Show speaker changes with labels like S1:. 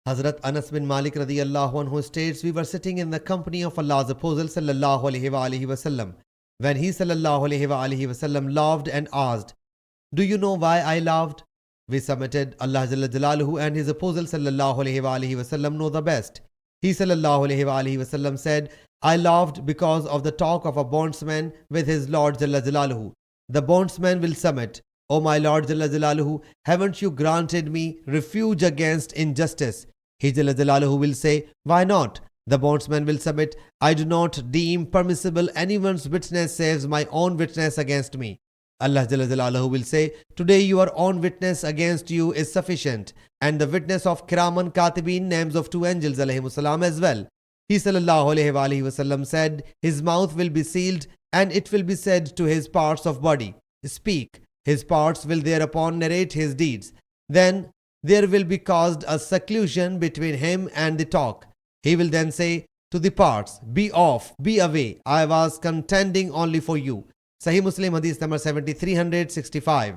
S1: Hazrat Anas bin Malik radiyallahu anhu states, we were sitting in the company of Allah's Apostle sallallahu alaihi wasallam when he sallallahu alaihi wasallam laughed and asked, do you know why I laughed? We submitted, Allah Jalla Jalaluhu and His Apostle sallallahu alaihi wasallam know the best. He sallallahu alaihi wasallam said, I laughed because of the talk of a bondsman with his Lord Jalla Jalaluhu. The bondsman will submit, O my Lord Jalla Jalaluhu, haven't you granted me refuge against injustice? He Jalla Jalaluhu will say, why not? The bondsman will submit, I do not deem permissible anyone's witness saves my own witness against me. Allah Jalla Jalaluhu will say, today your own witness against you is sufficient, and the witness of Kiraman Katibin, names of two angels alayhimus salam, as well. He sallallahu alaihi wasallam said, his mouth will be sealed and it will be said to his parts of body, speak. His parts will thereupon narrate his deeds. Then there will be caused a seclusion between him and the talk. He will then say to the parts, be off, be away, I was contending only for you. Sahih Muslim Hadees number 7365.